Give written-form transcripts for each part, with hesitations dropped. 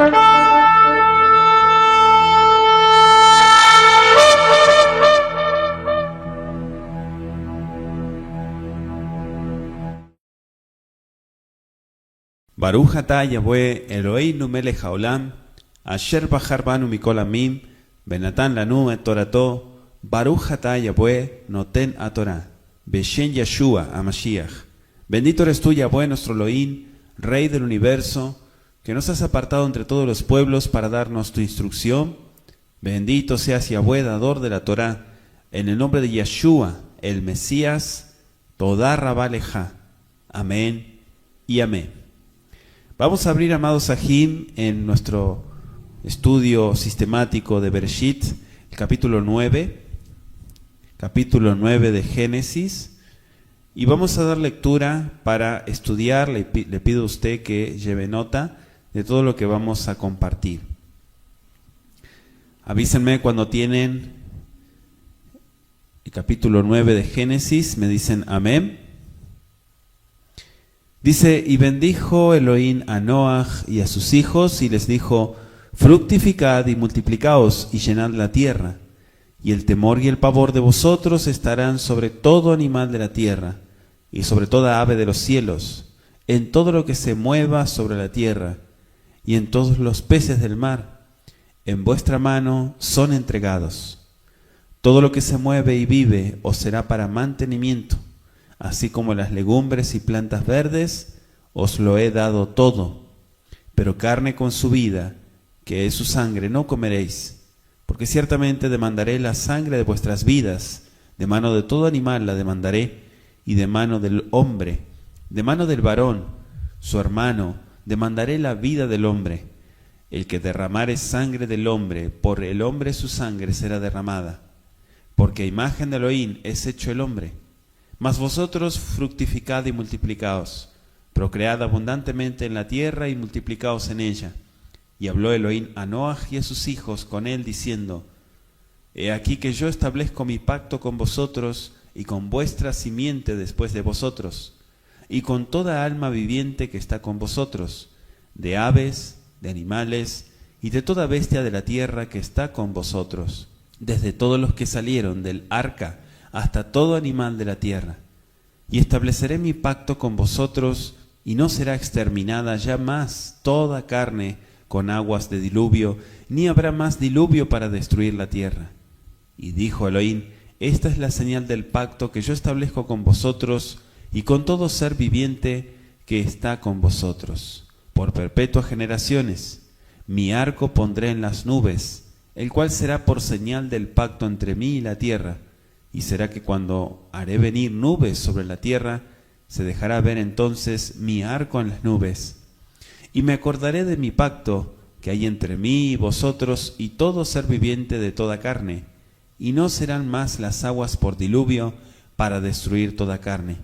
Baruch atah Yahweh Eloheinu melech haolam, asher bachar banu mikol amim, venatan lanu et torato, Baruch atah Yahweh noten atorah, beshen Yeshua HaMashiach. Bendito eres tú, Yahweh, nuestro Elohim, Rey del universo, que nos has apartado entre todos los pueblos para darnos tu instrucción. Bendito seas, Yahweh, dador de la Torah, en el nombre de Yeshua, el Mesías, Todá Rabá Leja. Amén y amén. Vamos a abrir, amados Sahim, en nuestro estudio sistemático de Bereshit, el capítulo 9 de Génesis, y vamos a dar lectura para estudiar. Le pido a usted que lleve nota de todo lo que vamos a compartir. Avísenme cuando tienen el capítulo 9 de Génesis, me dicen amén. Dice: y bendijo Elohim a Noach y a sus hijos, y les dijo: fructificad y multiplicaos y llenad la tierra, y el temor y el pavor de vosotros estarán sobre todo animal de la tierra, y sobre toda ave de los cielos, en todo lo que se mueva sobre la tierra, y en todos los peces del mar. En vuestra mano son entregados. Todo lo que se mueve y vive os será para mantenimiento, así como las legumbres y plantas verdes, os lo he dado todo. Pero carne con su vida, que es su sangre, no comeréis, porque ciertamente demandaré la sangre de vuestras vidas, de mano de todo animal la demandaré, y de mano del hombre, de mano del varón, su hermano, demandaré la vida del hombre. El que derramare sangre del hombre, por el hombre su sangre será derramada, porque a imagen de Elohim es hecho el hombre. Mas vosotros fructificad y multiplicaos, procread abundantemente en la tierra y multiplicaos en ella. Y habló Elohim a Noach y a sus hijos con él, diciendo: he aquí que yo establezco mi pacto con vosotros y con vuestra simiente después de vosotros, y con toda alma viviente que está con vosotros, de aves, de animales y de toda bestia de la tierra que está con vosotros, desde todos los que salieron del arca hasta todo animal de la tierra. Y estableceré mi pacto con vosotros, y no será exterminada ya más toda carne con aguas de diluvio, ni habrá más diluvio para destruir la tierra. Y dijo Elohim: esta es la señal del pacto que yo establezco con vosotros y con todo ser viviente que está con vosotros, por perpetuas generaciones. Mi arco pondré en las nubes, el cual será por señal del pacto entre mí y la tierra. Y será que cuando haré venir nubes sobre la tierra, se dejará ver entonces mi arco en las nubes. Y me acordaré de mi pacto que hay entre mí y vosotros y todo ser viviente de toda carne, y no serán más las aguas por diluvio para destruir toda carne.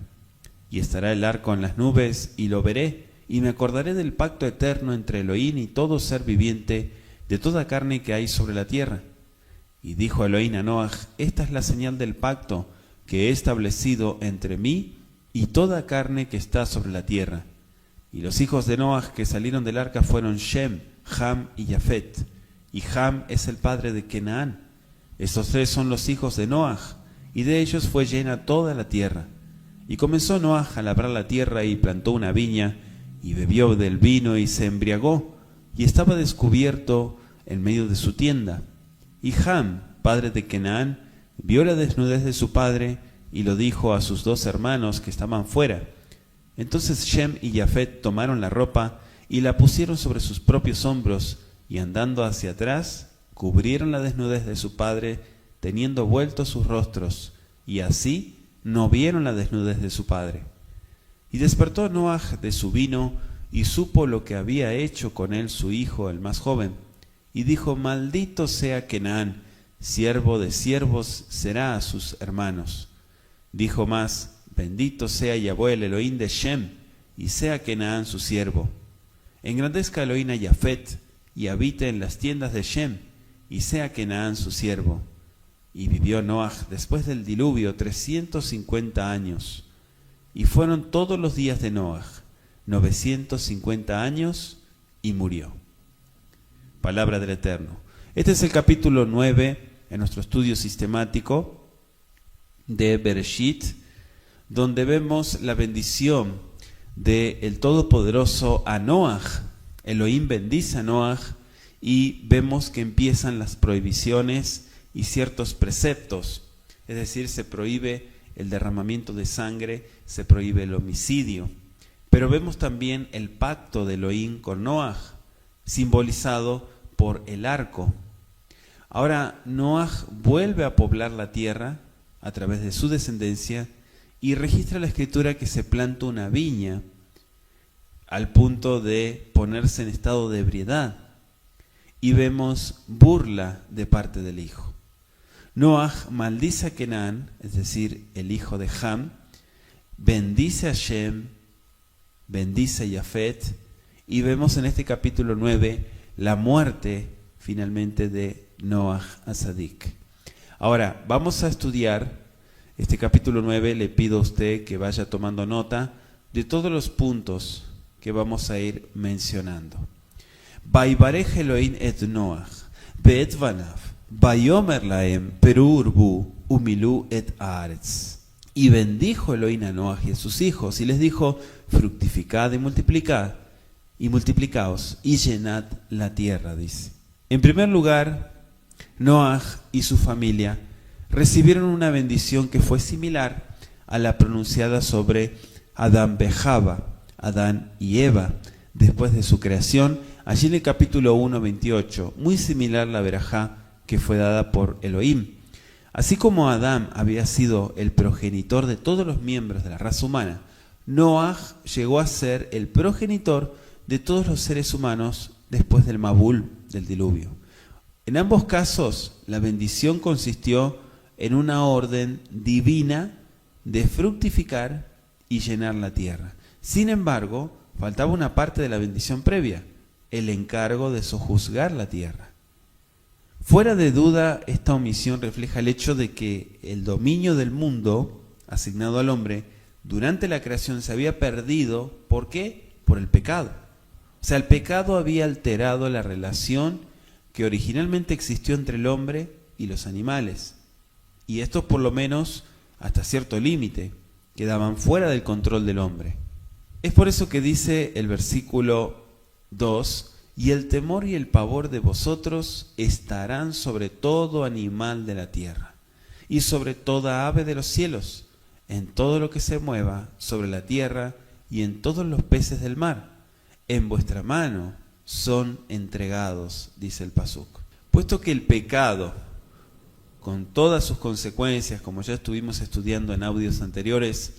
Y estará el arco en las nubes, y lo veré, y me acordaré del pacto eterno entre Elohim y todo ser viviente de toda carne que hay sobre la tierra. Y dijo Elohim a Noach: esta es la señal del pacto que he establecido entre mí y toda carne que está sobre la tierra. Y los hijos de Noach que salieron del arca fueron Shem, Ham y Yafet. Y Ham es el padre de Kenaán. Estos tres son los hijos de Noach, y de ellos fue llena toda la tierra. Y comenzó Noach a labrar la tierra y plantó una viña, y bebió del vino y se embriagó, y estaba descubierto en medio de su tienda. Y Ham, padre de Kenaán, vio la desnudez de su padre y lo dijo a sus dos hermanos que estaban fuera. Entonces Shem y Yafet tomaron la ropa y la pusieron sobre sus propios hombros, y andando hacia atrás, cubrieron la desnudez de su padre, teniendo vueltos sus rostros, y así no vieron la desnudez de su padre. Y despertó Noach de su vino, y supo lo que había hecho con él su hijo, el más joven. Y dijo: maldito sea Kenaán, siervo de siervos será a sus hermanos. Dijo más: bendito sea Yahweh el Elohim de Shem, y sea Kenaán su siervo. Engrandezca Elohim a Yafet, y habite en las tiendas de Shem, y sea Kenaán su siervo. Y vivió Noach después del diluvio 350 años, y fueron todos los días de Noach 950 años, y murió. palabra del Eterno. Este es el capítulo 9 en nuestro estudio sistemático de Bereshit, donde vemos la bendición del Todopoderoso a Noaj. Elohim bendice a Noaj y vemos que empiezan las prohibiciones y ciertos preceptos. Es decir, se prohíbe el derramamiento de sangre, se prohíbe el homicidio. Pero vemos también el pacto de Elohim con Noaj, simbolizado por el arco. Ahora Noaj vuelve a poblar la tierra a través de su descendencia y registra la escritura que se planta una viña al punto de ponerse en estado de ebriedad. Y vemos burla de parte del hijo. Noaj maldice a Kenán, es decir, el hijo de Ham, bendice a Shem, bendice a Yafet, y vemos en este capítulo 9 la muerte finalmente de Noaj Azadik. Ahora, vamos a estudiar este capítulo 9. Le pido a usted que vaya tomando nota de todos los puntos que vamos a ir mencionando. Vaibarej Elohim et Noach, be'et banav, vayomer laem peru urbu, umilu et haaretz. Y bendijo Elohim a Noach y a sus hijos, y les dijo: fructificad y multiplicaos, y llenad la tierra, dice. En primer lugar, Noaj y su familia recibieron una bendición que fue similar a la pronunciada sobre Adán Bejaba, Adán y Eva, después de su creación, allí en el capítulo 1, 28, muy similar a la verajá que fue dada por Elohim. Así como Adán había sido el progenitor de todos los miembros de la raza humana, Noaj llegó a ser el progenitor de todos los seres humanos después del Mabul, del diluvio. En ambos casos, la bendición consistió en una orden divina de fructificar y llenar la tierra. Sin embargo, faltaba una parte de la bendición previa, el encargo de sojuzgar la tierra. Fuera de duda, esta omisión refleja el hecho de que el dominio del mundo asignado al hombre durante la creación se había perdido. ¿Por qué? Por el pecado. O sea, el pecado había alterado la relación que originalmente existió entre el hombre y los animales. Y estos, por lo menos hasta cierto límite, quedaban fuera del control del hombre. Es por eso que dice el versículo 2: y el temor y el pavor de vosotros estarán sobre todo animal de la tierra, y sobre toda ave de los cielos, en todo lo que se mueva sobre la tierra, y en todos los peces del mar. En vuestra mano son entregados, dice el pasuk. Puesto que el pecado, con todas sus consecuencias, como ya estuvimos estudiando en audios anteriores,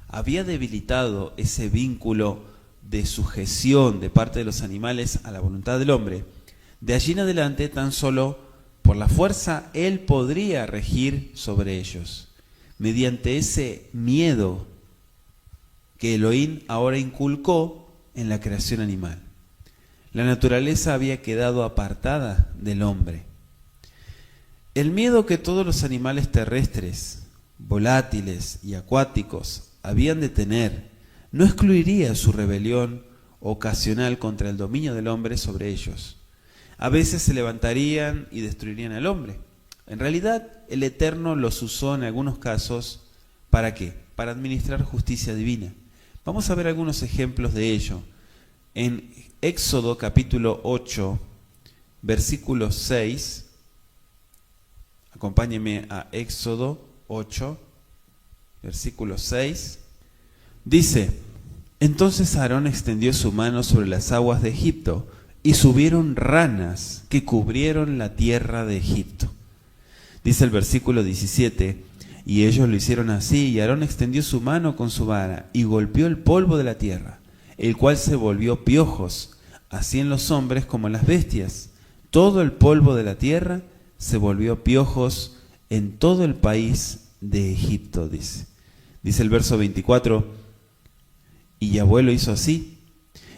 había debilitado ese vínculo de sujeción de parte de los animales a la voluntad del hombre, de allí en adelante tan solo por la fuerza él podría regir sobre ellos, mediante ese miedo que Elohim ahora inculcó en la creación animal. La naturaleza había quedado apartada del hombre. El miedo que todos los animales terrestres, volátiles y acuáticos habían de tener no excluiría su rebelión ocasional contra el dominio del hombre sobre ellos. A veces se levantarían y destruirían al hombre. En realidad, el Eterno los usó en algunos casos, ¿para qué? Para administrar justicia divina. Vamos a ver algunos ejemplos de ello. En Éxodo capítulo 8, versículo 6, acompáñenme a Éxodo 8, versículo 6, dice: entonces Aarón extendió su mano sobre las aguas de Egipto, y subieron ranas que cubrieron la tierra de Egipto. Dice el versículo 17, y ellos lo hicieron así, y Aarón extendió su mano con su vara, y golpeó el polvo de la tierra, el cual se volvió piojos, así en los hombres como en las bestias. Todo el polvo de la tierra se volvió piojos en todo el país de Egipto, dice. Dice el verso 24, y Yahweh lo hizo así,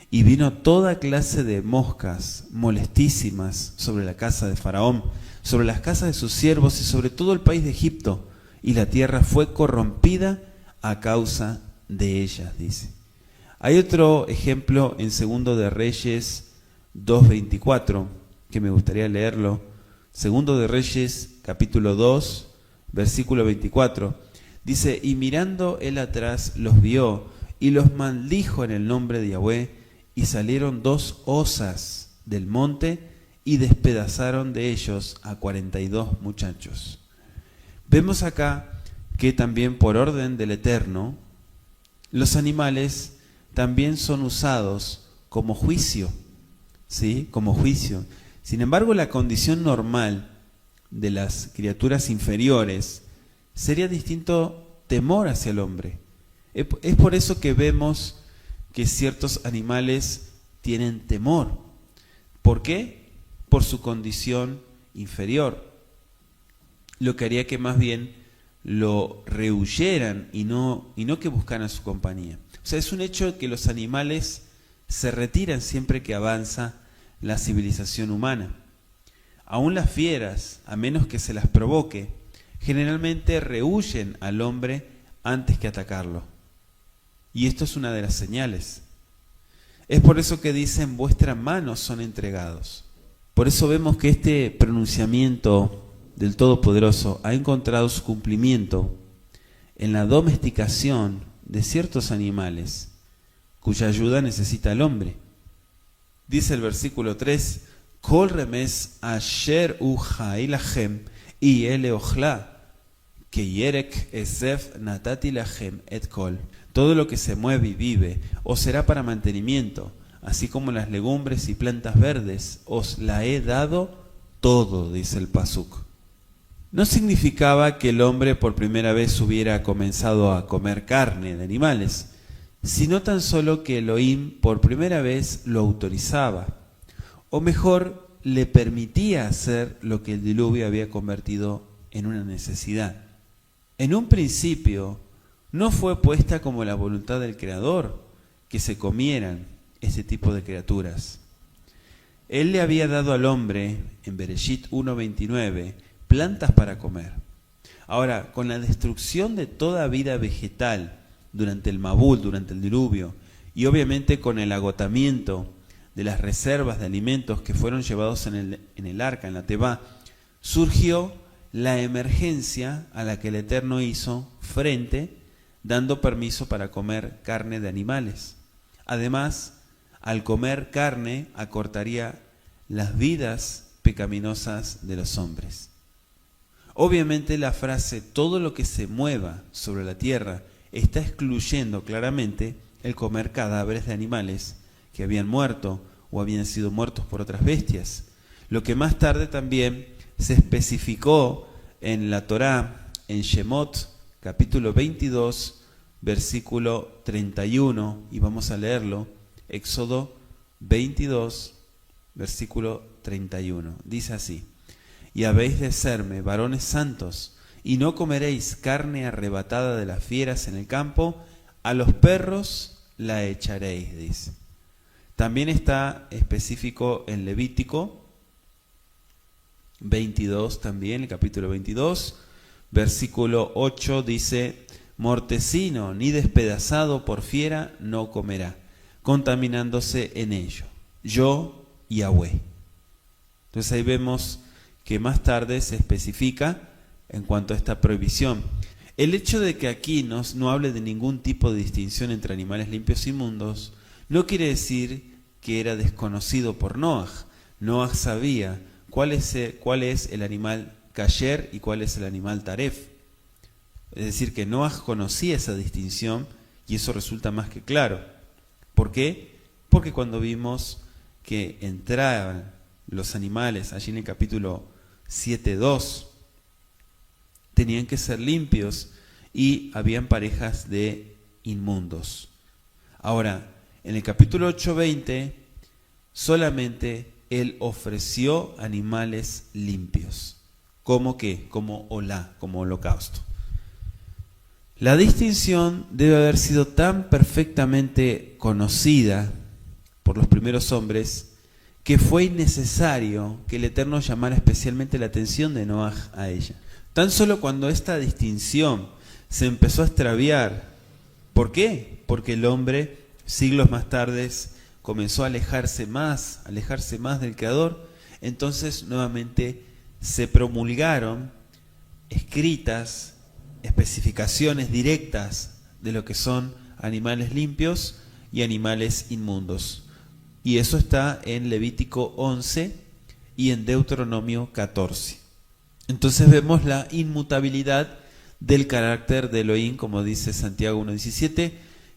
y vino toda clase de moscas molestísimas sobre la casa de Faraón, sobre las casas de sus siervos y sobre todo el país de Egipto, y la tierra fue corrompida a causa de ellas, dice. Hay otro ejemplo en Segundo de Reyes 2:24, que me gustaría leerlo. Segundo de Reyes, capítulo 2, versículo 24. Dice, y mirando él atrás los vio y los maldijo en el nombre de Yahweh, y salieron 2 osas del monte y despedazaron de ellos a 42 muchachos. Vemos acá que también por orden del Eterno, los animales también son usados como juicio, ¿sí? Como juicio. Sin embargo, la condición normal de las criaturas inferiores sería distinto temor hacia el hombre. Es por eso que vemos que ciertos animales tienen temor. ¿Por qué? Por su condición inferior. Lo que haría que más bien lo rehuyeran y no que buscaran su compañía. O sea, es un hecho que los animales se retiran siempre que avanza la civilización humana. Aún las fieras, a menos que se las provoque, generalmente rehuyen al hombre antes que atacarlo. Y esto es una de las señales. Es por eso que dicen, vuestras manos son entregados. Por eso vemos que este pronunciamiento del Todopoderoso ha encontrado su cumplimiento en la domesticación de ciertos animales cuya ayuda necesita el hombre. Dice el versículo 3, Kol remes asher ujai lachem y eleochla, que yerek esef natati lachem et kol. Todo lo que se mueve y vive os será para mantenimiento, así como las legumbres y plantas verdes, os la he dado todo, dice el Pasuk. No significaba que el hombre por primera vez hubiera comenzado a comer carne de animales, sino tan solo que Elohim por primera vez lo autorizaba, o mejor, le permitía hacer lo que el diluvio había convertido en una necesidad. En un principio, no fue puesta como la voluntad del Creador que se comieran este tipo de criaturas. Él le había dado al hombre, en Bereshit 1:29, plantas para comer. Ahora, con la destrucción de toda vida vegetal durante el Mabul, durante el diluvio, y obviamente con el agotamiento de las reservas de alimentos que fueron llevados en el arca, en la Tebá, surgió la emergencia a la que el Eterno hizo frente, dando permiso para comer carne de animales. Además, al comer carne, acortaría las vidas pecaminosas de los hombres. Obviamente la frase todo lo que se mueva sobre la tierra está excluyendo claramente el comer cadáveres de animales que habían muerto o habían sido muertos por otras bestias. Lo que más tarde también se especificó en la Torá, en Shemot, capítulo 22, versículo 31, y vamos a leerlo, Éxodo 22, versículo 31. Dice así, y habéis de serme varones santos, y no comeréis carne arrebatada de las fieras en el campo, a los perros la echaréis, dice. También está específico en Levítico 22 también, el capítulo 22, versículo 8 dice, mortecino ni despedazado por fiera no comerá, contaminándose en ello, yo Yahweh. Entonces ahí vemos que más tarde se especifica en cuanto a esta prohibición. El hecho de que aquí no hable de ningún tipo de distinción entre animales limpios e inmundos, no quiere decir que era desconocido por Noaj. Noaj sabía cuál es el animal kasher y cuál es el animal taref. Es decir, que Noaj conocía esa distinción y eso resulta más que claro. ¿Por qué? Porque cuando vimos que entraban los animales, allí en el capítulo 7:2, tenían que ser limpios y habían parejas de inmundos. Ahora, en el capítulo 8:20, solamente él ofreció animales limpios. ¿Cómo qué? Como olá, como holocausto. La distinción debe haber sido tan perfectamente conocida por los primeros hombres que fue innecesario que el Eterno llamara especialmente la atención de Noaj a ella. Tan solo cuando esta distinción se empezó a extraviar. ¿Por qué? Porque el hombre, siglos más tarde, comenzó a alejarse más del Creador. entonces nuevamente se promulgaron escritas, especificaciones directas de lo que son animales limpios y animales inmundos. Y eso está en Levítico 11 y en Deuteronomio 14. Entonces vemos la inmutabilidad del carácter de Elohim, como dice Santiago 1:17,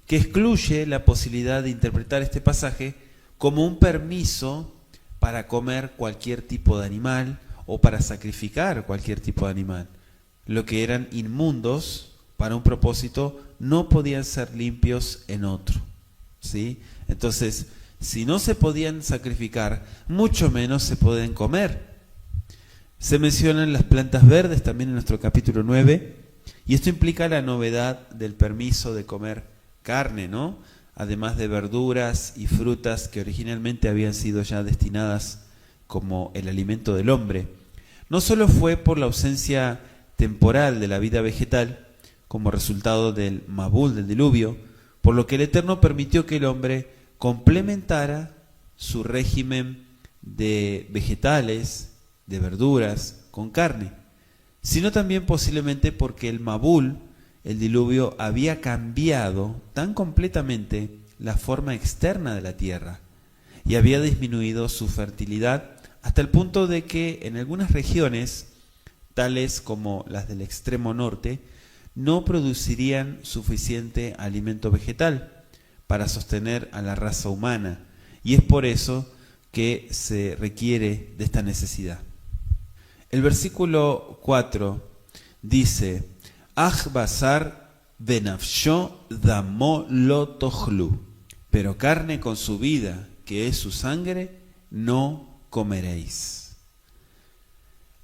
que excluye la posibilidad de interpretar este pasaje como un permiso para comer cualquier tipo de animal o para sacrificar cualquier tipo de animal. Lo que eran inmundos para un propósito no podían ser limpios en otro, ¿sí? Entonces, si no se podían sacrificar, mucho menos se pueden comer. Se mencionan las plantas verdes también en nuestro capítulo 9, y esto implica la novedad del permiso de comer carne, ¿no? Además de verduras y frutas que originalmente habían sido ya destinadas como el alimento del hombre. No solo fue por la ausencia temporal de la vida vegetal, como resultado del Mabul, del diluvio, por lo que el Eterno permitió que el hombre complementara su régimen de vegetales, de verduras, con carne, sino también posiblemente porque el Mabul, el diluvio, había cambiado tan completamente la forma externa de la tierra y había disminuido su fertilidad hasta el punto de que en algunas regiones, tales como las del extremo norte, no producirían suficiente alimento vegetal para sostener a la raza humana, y es por eso que se requiere de esta necesidad. El versículo 4 dice: Aj basar benafsho damo lo tochlu, pero carne con su vida, que es su sangre, no comeréis.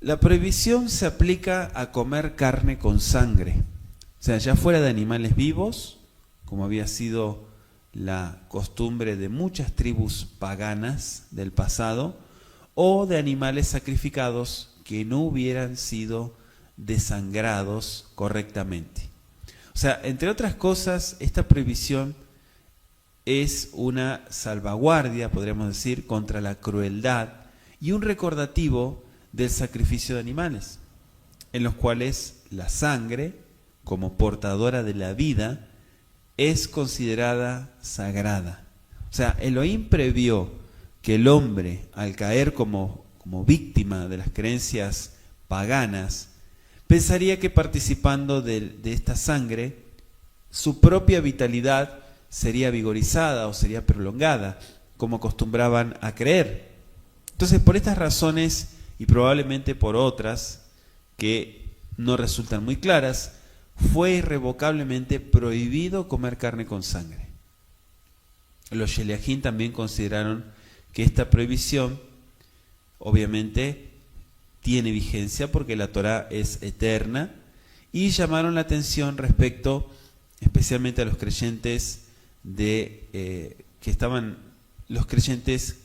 La prohibición se aplica a comer carne con sangre, o sea, ya fuera de animales vivos, como había sido la costumbre de muchas tribus paganas del pasado, o de animales sacrificados que no hubieran sido desangrados correctamente. O sea, entre otras cosas, esta prohibición es una salvaguardia, podríamos decir, contra la crueldad y un recordativo del sacrificio de animales, en los cuales la sangre, como portadora de la vida, es considerada sagrada. O sea, Elohim previó que el hombre, al caer como víctima de las creencias paganas, pensaría que participando de esta sangre, su propia vitalidad sería vigorizada o sería prolongada, como acostumbraban a creer. Entonces, por estas razones y probablemente por otras que no resultan muy claras, fue irrevocablemente prohibido comer carne con sangre. Los Sheliachim también consideraron que esta prohibición obviamente tiene vigencia porque la Torá es eterna, y llamaron la atención respecto especialmente a los creyentes los creyentes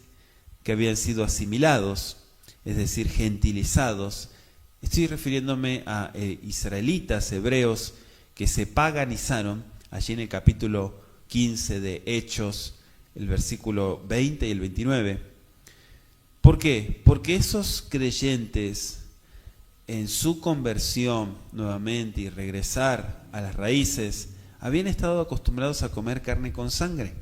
que habían sido asimilados, es decir, gentilizados. Estoy refiriéndome a israelitas, hebreos, que se paganizaron, allí en el capítulo 15 de Hechos, el versículo 20 y el 29. ¿Por qué? Porque esos creyentes, en su conversión nuevamente y regresar a las raíces, habían estado acostumbrados a comer carne con sangre.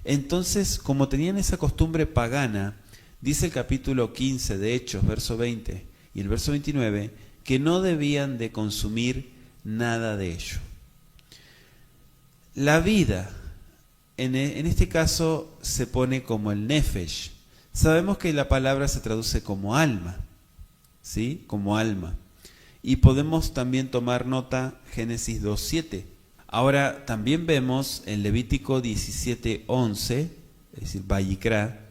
Entonces, como tenían esa costumbre pagana, dice el capítulo 15 de Hechos, verso 20 y el verso 29, que no debían de consumir nada de ello. La vida, en este caso, se pone como el nefesh. Sabemos que la palabra se traduce como alma, ¿sí? Como alma. Y podemos también tomar nota Génesis 2:7. Ahora también vemos en Levítico 17:11, es decir, Vayikra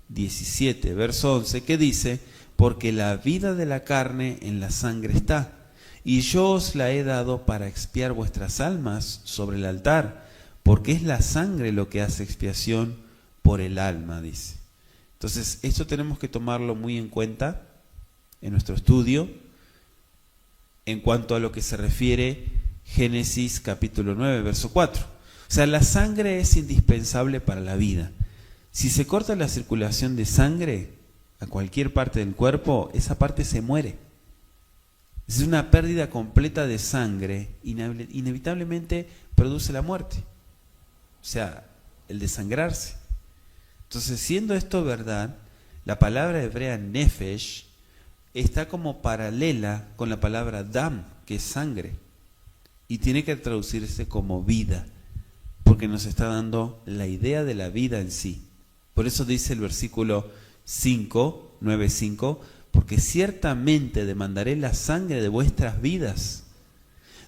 17, verso 11, que dice: porque la vida de la carne en la sangre está, y yo os la he dado para expiar vuestras almas sobre el altar, porque es la sangre lo que hace expiación por el alma, dice. Entonces, esto tenemos que tomarlo muy en cuenta en nuestro estudio en cuanto a lo que se refiere Génesis capítulo 9, verso 4. O sea, la sangre es indispensable para la vida. Si se corta la circulación de sangre, a cualquier parte del cuerpo, esa parte se muere. Es una pérdida completa de sangre, inevitablemente produce la muerte. O sea, el desangrarse. Entonces, siendo esto verdad, la palabra hebrea nefesh está como paralela con la palabra dam, que es sangre, y tiene que traducirse como vida, porque nos está dando la idea de la vida en sí. Por eso dice el versículo 9:5, porque ciertamente demandaré la sangre de vuestras vidas,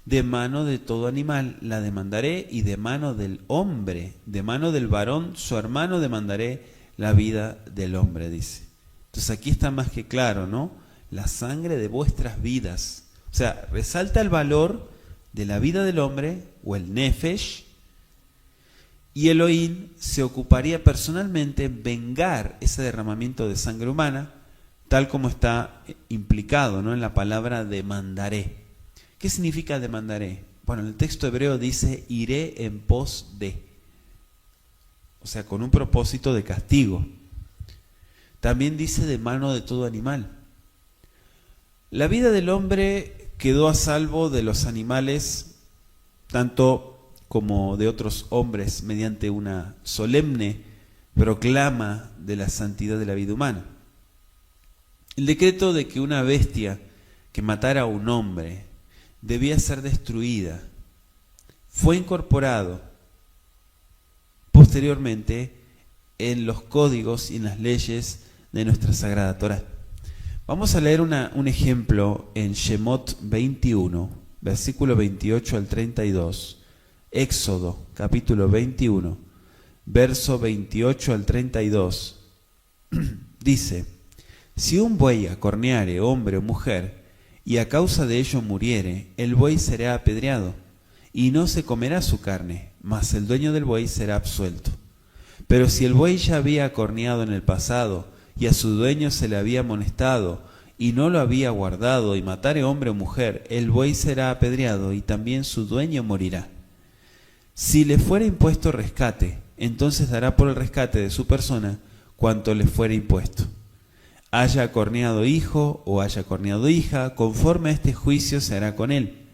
de mano de todo animal la demandaré, y de mano del hombre, de mano del varón, su hermano, demandaré la vida del hombre, dice. Entonces aquí está más que claro, ¿no? La sangre de vuestras vidas. O sea, resalta el valor de la vida del hombre, o el nefesh, y Elohim se ocuparía personalmente en vengar ese derramamiento de sangre humana, tal como está implicado, ¿no?, en la palabra demandaré. ¿Qué significa demandaré? Bueno, en el texto hebreo dice iré en pos de, o sea, con un propósito de castigo. También dice de mano de todo animal. La vida del hombre quedó a salvo de los animales, tanto como de otros hombres, mediante una solemne proclama de la santidad de la vida humana. El decreto de que una bestia que matara a un hombre debía ser destruida fue incorporado posteriormente en los códigos y en las leyes de nuestra Sagrada Torá. Vamos a leer un ejemplo en Shemot 21, versículo 28 al 32, Éxodo capítulo 21, verso 28 al 32, dice: si un buey acorneare, hombre o mujer, y a causa de ello muriere, el buey será apedreado, y no se comerá su carne, mas el dueño del buey será absuelto. Pero si el buey ya había acorneado en el pasado, y a su dueño se le había amonestado, y no lo había guardado, y matare hombre o mujer, el buey será apedreado, y también su dueño morirá. Si le fuera impuesto rescate, entonces dará por el rescate de su persona cuanto le fuera impuesto. Haya acorneado hijo o haya acorneado hija, conforme a este juicio se hará con él.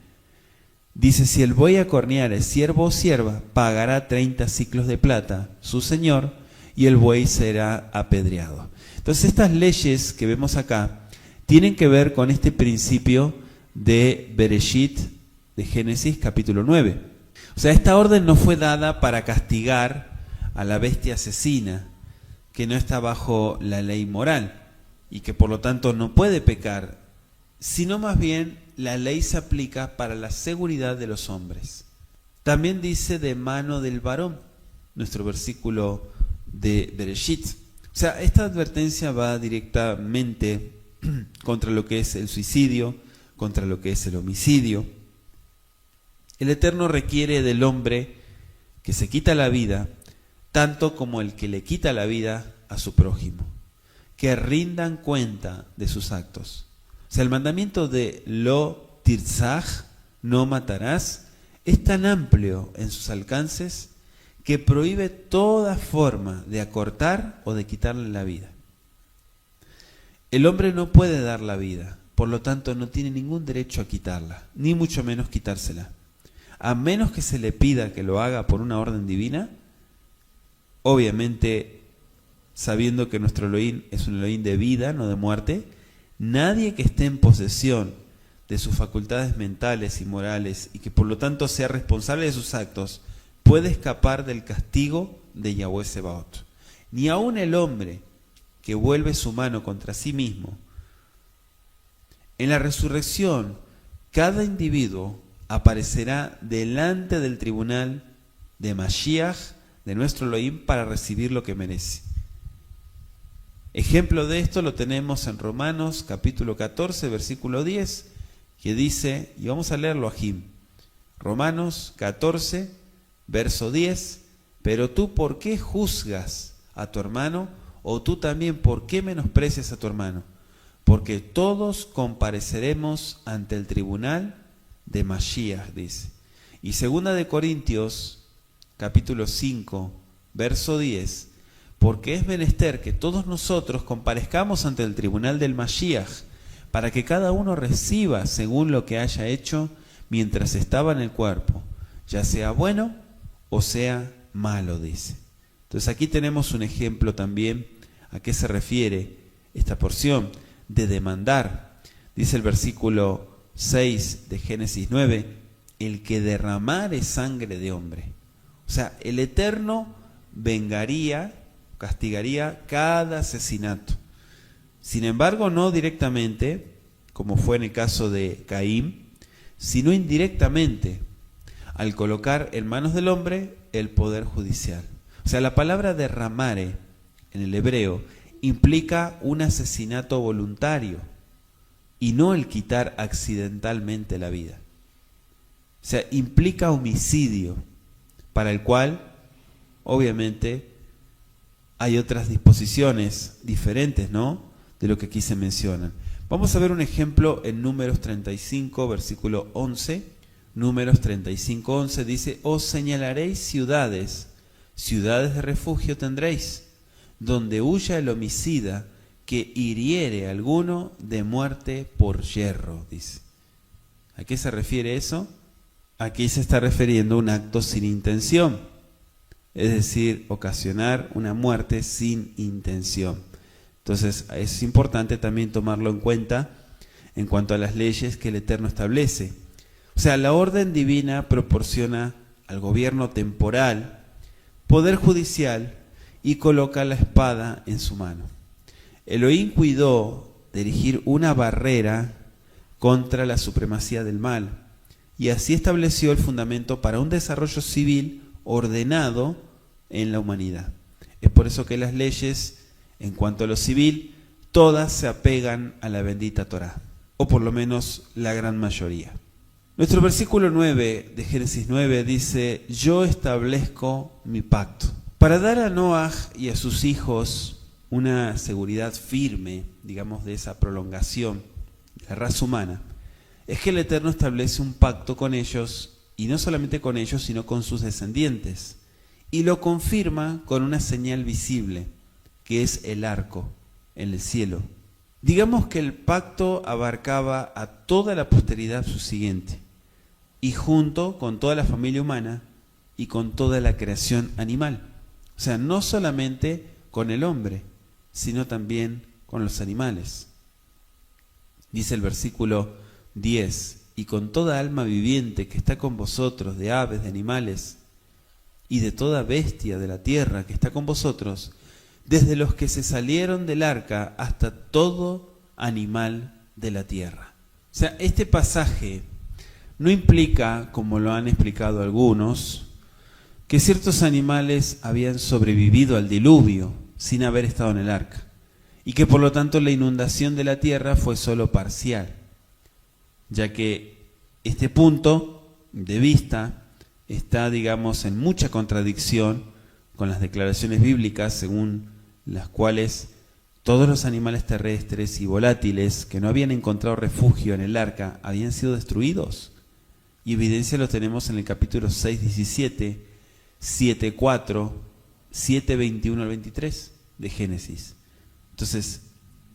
Dice: si el buey acorneare siervo o sierva, pagará 30 siclos de plata su señor, y el buey será apedreado. Entonces, estas leyes que vemos acá tienen que ver con este principio de Bereshit, de Génesis capítulo 9. O sea, esta orden no fue dada para castigar a la bestia asesina, que no está bajo la ley moral y que por lo tanto no puede pecar, sino más bien la ley se aplica para la seguridad de los hombres. También dice de mano del varón, nuestro versículo de Bereshit. O sea, esta advertencia va directamente contra lo que es el suicidio, contra lo que es el homicidio. El Eterno requiere del hombre que se quita la vida, tanto como el que le quita la vida a su prójimo, que rindan cuenta de sus actos. O sea, el mandamiento de lo tirzaj, no matarás, es tan amplio en sus alcances que prohíbe toda forma de acortar o de quitarle la vida. El hombre no puede dar la vida, por lo tanto no tiene ningún derecho a quitarla, ni mucho menos quitársela. A menos que se le pida que lo haga por una orden divina, obviamente sabiendo que nuestro Elohim es un Elohim de vida, no de muerte, nadie que esté en posesión de sus facultades mentales y morales y que por lo tanto sea responsable de sus actos, puede escapar del castigo de Yahweh Sebaot. Ni aun el hombre que vuelve su mano contra sí mismo. En la resurrección, cada individuo aparecerá delante del tribunal de Mashiach, de nuestro Elohim, para recibir lo que merece. Ejemplo de esto lo tenemos en Romanos capítulo 14, versículo 10, que dice, y vamos a leerlo Ajim, Romanos 14, verso 10, pero tú ¿por qué juzgas a tu hermano? O tú también ¿por qué menosprecias a tu hermano? Porque todos compareceremos ante el tribunal de Mashiach, dice. Y segunda de Corintios, capítulo 5, verso 10, porque es menester que todos nosotros comparezcamos ante el tribunal del Mashiach, para que cada uno reciba según lo que haya hecho mientras estaba en el cuerpo, ya sea bueno o sea malo, dice. Entonces aquí tenemos un ejemplo también a qué se refiere esta porción de demandar. Dice el versículo 6 de Génesis 9, el que derramare sangre de hombre. O sea, el Eterno vengaría, castigaría cada asesinato. Sin embargo, no directamente, como fue en el caso de Caín, sino indirectamente, al colocar en manos del hombre el poder judicial. O sea, la palabra derramare en el hebreo implica un asesinato voluntario y no el quitar accidentalmente la vida. O sea, implica homicidio, para el cual, obviamente, hay otras disposiciones diferentes, ¿no?, de lo que aquí se mencionan. Vamos a ver un ejemplo en Números 35, versículo 11. Números 35, 11 dice: os señalaréis ciudades, ciudades de refugio tendréis, donde huya el homicida que hiriere a alguno de muerte por yerro, dice. ¿A qué se refiere eso? Aquí se está refiriendo a un acto sin intención, es decir, ocasionar una muerte sin intención. Entonces es importante también tomarlo en cuenta en cuanto a las leyes que el Eterno establece. O sea, la orden divina proporciona al gobierno temporal poder judicial y coloca la espada en su mano. Elohim cuidó de erigir una barrera contra la supremacía del mal y así estableció el fundamento para un desarrollo civil ordenado en la humanidad. Es por eso que las leyes, en cuanto a lo civil, todas se apegan a la bendita Torá, o por lo menos la gran mayoría. Nuestro versículo 9 de Génesis 9 dice: yo establezco mi pacto. Para dar a Noaj y a sus hijos una seguridad firme, digamos, de esa prolongación de la raza humana, es que el Eterno establece un pacto con ellos, y no solamente con ellos, sino con sus descendientes, y lo confirma con una señal visible, que es el arco en el cielo. Digamos que el pacto abarcaba a toda la posteridad subsiguiente, y junto con toda la familia humana y con toda la creación animal. O sea, no solamente con el hombre, sino también con los animales. Dice el versículo 10, y con toda alma viviente que está con vosotros, de aves, de animales, y de toda bestia de la tierra que está con vosotros, desde los que se salieron del arca hasta todo animal de la tierra. O sea, este pasaje no implica, como lo han explicado algunos, que ciertos animales habían sobrevivido al diluvio sin haber estado en el arca, y que por lo tanto la inundación de la tierra fue solo parcial, ya que este punto de vista está, digamos, en mucha contradicción con las declaraciones bíblicas según las cuales todos los animales terrestres y volátiles que no habían encontrado refugio en el arca habían sido destruidos. Y evidencia lo tenemos en el capítulo 6, 17, 7, 4, 7, 21 al 23 de Génesis. Entonces,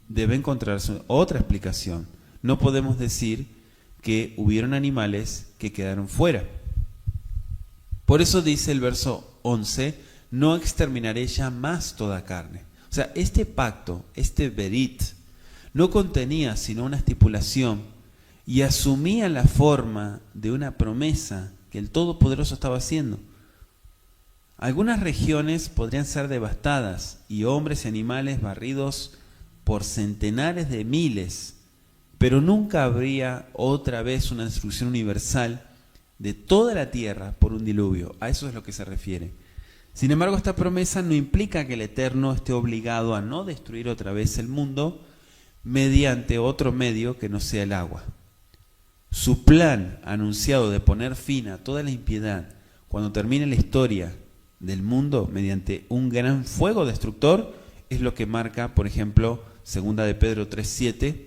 debe encontrarse otra explicación. No podemos decir que hubieron animales que quedaron fuera. Por eso dice el verso 11, no exterminaré ya más toda carne. O sea, este pacto, este berit, no contenía sino una estipulación y asumía la forma de una promesa que el Todopoderoso estaba haciendo. Algunas regiones podrían ser devastadas y hombres y animales barridos por centenares de miles, pero nunca habría otra vez una destrucción universal de toda la tierra por un diluvio. A eso es lo que se refiere. Sin embargo, esta promesa no implica que el Eterno esté obligado a no destruir otra vez el mundo mediante otro medio que no sea el agua. Su plan anunciado de poner fin a toda la impiedad cuando termine la historia del mundo mediante un gran fuego destructor es lo que marca, por ejemplo, 2 de Pedro 3:7,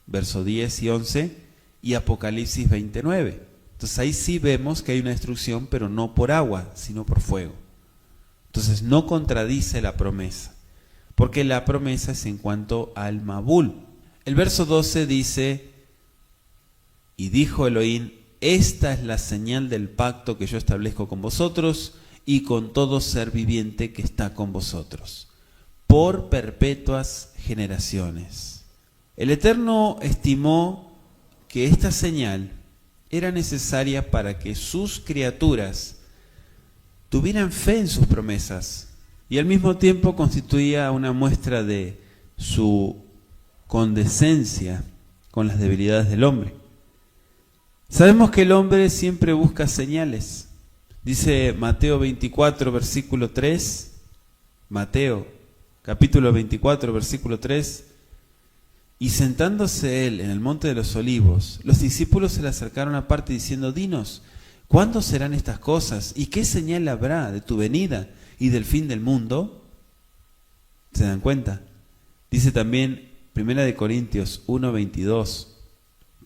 verso 10 y 11 y Apocalipsis 29. Entonces ahí sí vemos que hay una destrucción, pero no por agua, sino por fuego. Entonces no contradice la promesa, porque la promesa es en cuanto al Mabul. El verso 12 dice, y dijo Elohim, esta es la señal del pacto que yo establezco con vosotros y con todo ser viviente que está con vosotros, por perpetuas generaciones. El Eterno estimó que esta señal era necesaria para que sus criaturas tuvieran fe en sus promesas y al mismo tiempo constituía una muestra de su condescencia con las debilidades del hombre. Sabemos que el hombre siempre busca señales. Dice Mateo 24, versículo 3, Mateo capítulo 24, versículo 3, y sentándose él en el monte de los olivos, los discípulos se le acercaron aparte diciendo, dinos, ¿cuándo serán estas cosas? ¿Y qué señal habrá de tu venida y del fin del mundo? ¿Se dan cuenta? Dice también 1 Corintios 1:22,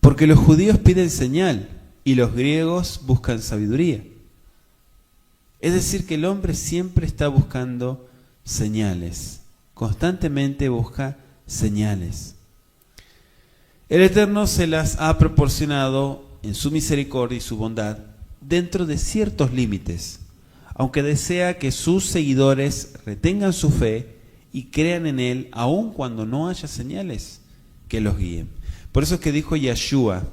porque los judíos piden señal y los griegos buscan sabiduría. Es decir, que el hombre siempre está buscando señales, constantemente busca señales. El Eterno se las ha proporcionado en su misericordia y su bondad dentro de ciertos límites, aunque desea que sus seguidores retengan su fe y crean en Él aun cuando no haya señales que los guíen. Por eso es que dijo Yeshua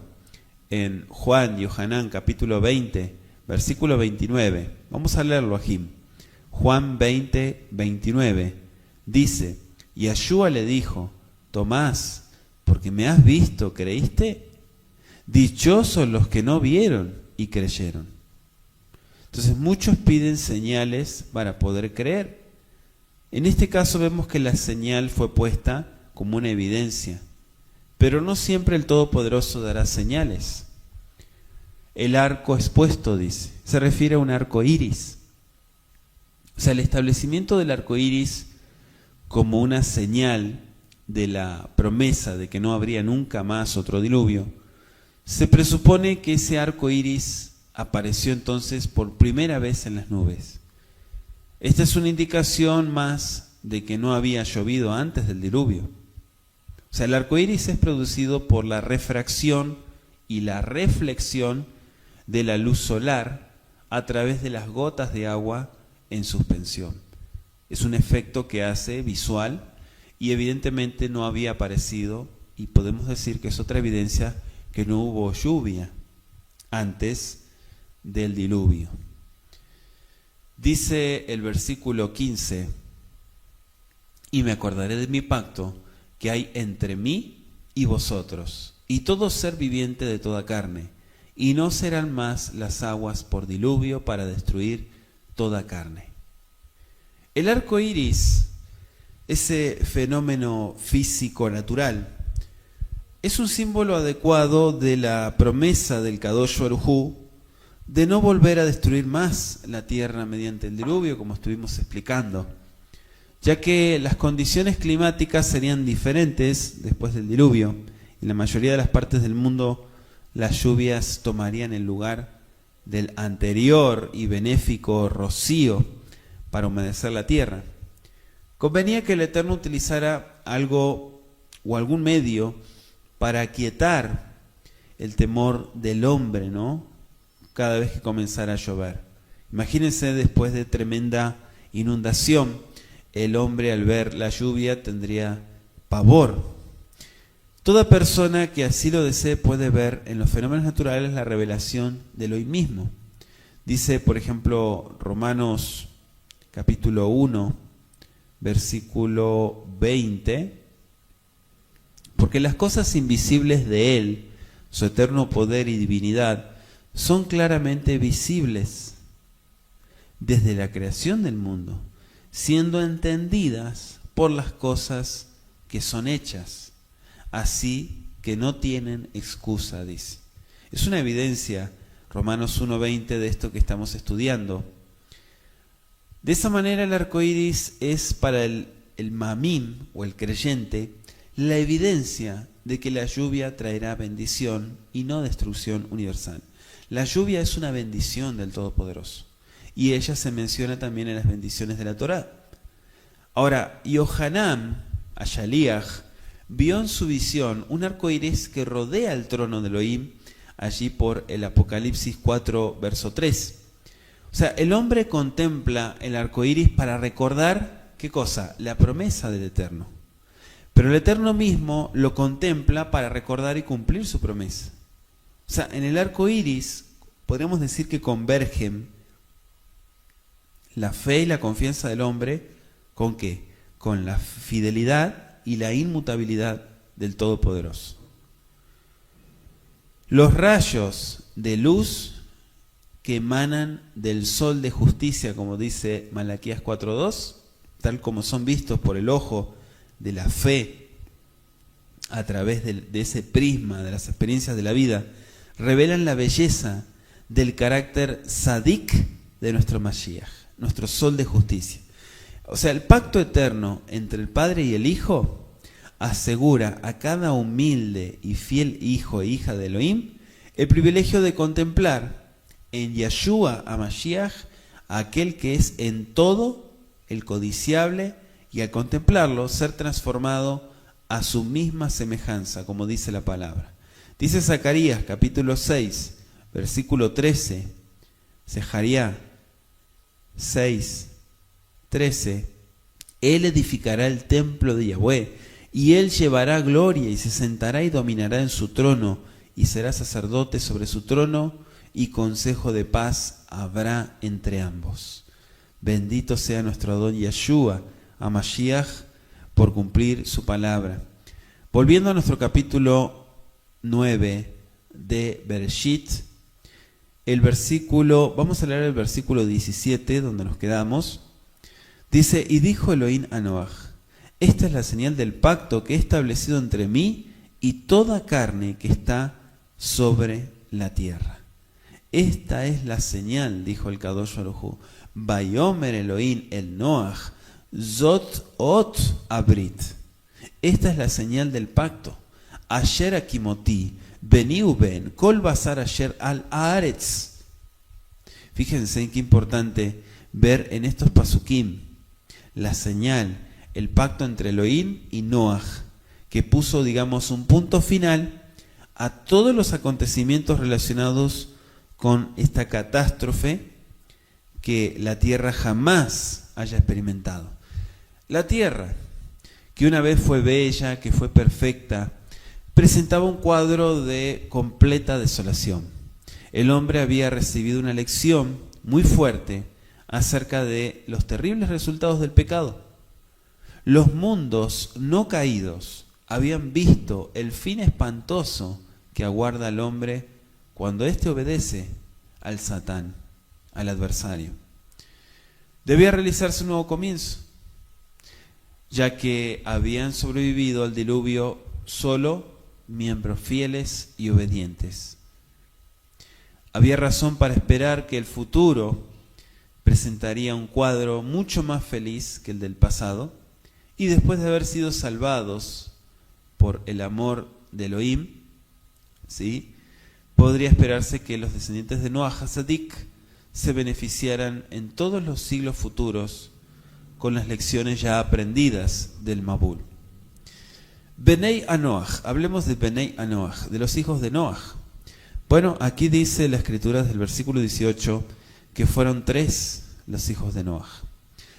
en Yohanan capítulo 20, versículo 29. Vamos a leerlo aquí. Juan 20, 29. Dice, Yeshua le dijo, Tomás, porque me has visto, ¿creíste? Dichosos los que no vieron y creyeron. Entonces muchos piden señales para poder creer. En este caso vemos que la señal fue puesta como una evidencia, pero no siempre el Todopoderoso dará señales. El arco expuesto, dice, se refiere a un arco iris. O sea, el establecimiento del arco iris como una señal de la promesa de que no habría nunca más otro diluvio, se presupone que ese arco iris apareció entonces por primera vez en las nubes. Esta es una indicación más de que no había llovido antes del diluvio. O sea, el arco iris es producido por la refracción y la reflexión de la luz solar a través de las gotas de agua en suspensión. Es un efecto que hace visual y evidentemente no había aparecido, y podemos decir que es otra evidencia que no hubo lluvia antes del diluvio. Dice el versículo 15, y me acordaré de mi pacto que hay entre mí y vosotros, y todo ser viviente de toda carne, y no serán más las aguas por diluvio para destruir toda carne. El arco iris, ese fenómeno físico natural, es un símbolo adecuado de la promesa del Kadosh Baruj Hu de no volver a destruir más la tierra mediante el diluvio, como estuvimos explicando, ya que las condiciones climáticas serían diferentes después del diluvio. En la mayoría de las partes del mundo las lluvias tomarían el lugar del anterior y benéfico rocío para humedecer la tierra. Convenía que el Eterno utilizara algo o algún medio para aquietar el temor del hombre, ¿no? Cada vez que comenzara a llover. Imagínense, después de tremenda inundación, el hombre al ver la lluvia tendría pavor. Toda persona que así lo desee puede ver en los fenómenos naturales la revelación de Elohim mismo. Dice, por ejemplo, Romanos capítulo 1, versículo 20, porque las cosas invisibles de Él, su eterno poder y divinidad, son claramente visibles desde la creación del mundo, siendo entendidas por las cosas que son hechas, así que no tienen excusa, dice. Es una evidencia, Romanos 1:20, de esto que estamos estudiando. De esa manera el arco iris es para el mamim o el creyente la evidencia de que la lluvia traerá bendición y no destrucción universal. La lluvia es una bendición del Todopoderoso y ella se menciona también en las bendiciones de la Torá. Ahora, Yohanan, Ashaliach, vio en su visión un arco iris que rodea el trono de Elohim, allí por el Apocalipsis 4, verso 3. O sea, el hombre contempla el arco iris para recordar, ¿qué cosa? La promesa del Eterno. Pero el Eterno mismo lo contempla para recordar y cumplir su promesa. O sea, en el arco iris podríamos decir que convergen la fe y la confianza del hombre, ¿con qué? Con la fidelidad y la inmutabilidad del Todopoderoso. Los rayos de luz que emanan del sol de justicia, como dice Malaquías 4:2, tal como son vistos por el ojo de la fe a través de ese prisma de las experiencias de la vida, revelan la belleza del carácter sadik de nuestro Mashiach, nuestro sol de justicia. O sea, el pacto eterno entre el Padre y el Hijo asegura a cada humilde y fiel hijo e hija de Elohim el privilegio de contemplar en Yeshua HaMashiach a aquel que es en todo el codiciable, y al contemplarlo ser transformado a su misma semejanza, como dice la palabra. Dice Zacarías capítulo 6, versículo 13, Zecharía 6, 13, Él edificará el templo de Yahweh, y Él llevará gloria y se sentará y dominará en su trono, y será sacerdote sobre su trono, y consejo de paz habrá entre ambos. Bendito sea nuestro Adón Yeshua HaMashiach por cumplir su palabra. Volviendo a nuestro capítulo 9 de Bereshit, vamos a leer el versículo 17, donde nos quedamos. Dice: y dijo Elohim a Noach: esta es la señal del pacto que he establecido entre mí y toda carne que está sobre la tierra. Esta es la señal, dijo el Kadosh Baruj Hu. Vayomer Elohim el Noach, Zot Ot Abrit. Esta es la señal del pacto. Asher Akimoti, Beniu Ben, Kol Basar Asher al Haaretz. Fíjense qué importante ver en estos pasukim la señal, el pacto entre Elohim y Noach, que puso, digamos, un punto final a todos los acontecimientos relacionados con esta catástrofe que la tierra jamás haya experimentado. La tierra, que una vez fue bella, que fue perfecta, presentaba un cuadro de completa desolación. El hombre había recibido una lección muy fuerte acerca de los terribles resultados del pecado. Los mundos no caídos habían visto el fin espantoso que aguarda al hombre cuando éste obedece al Satán, al adversario. Debía realizarse un nuevo comienzo, ya que habían sobrevivido al diluvio solo miembros fieles y obedientes. Había razón para esperar que el futuro presentaría un cuadro mucho más feliz que el del pasado, y después de haber sido salvados por el amor de Elohim, ¿sí?, podría esperarse que los descendientes de Noach HaTzadik se beneficiaran en todos los siglos futuros con las lecciones ya aprendidas del Mabul. Benei Anoach, hablemos de Benei Anoach, de los hijos de Noach. Bueno, aquí dice la escritura del versículo 18 que fueron 3 los hijos de Noach,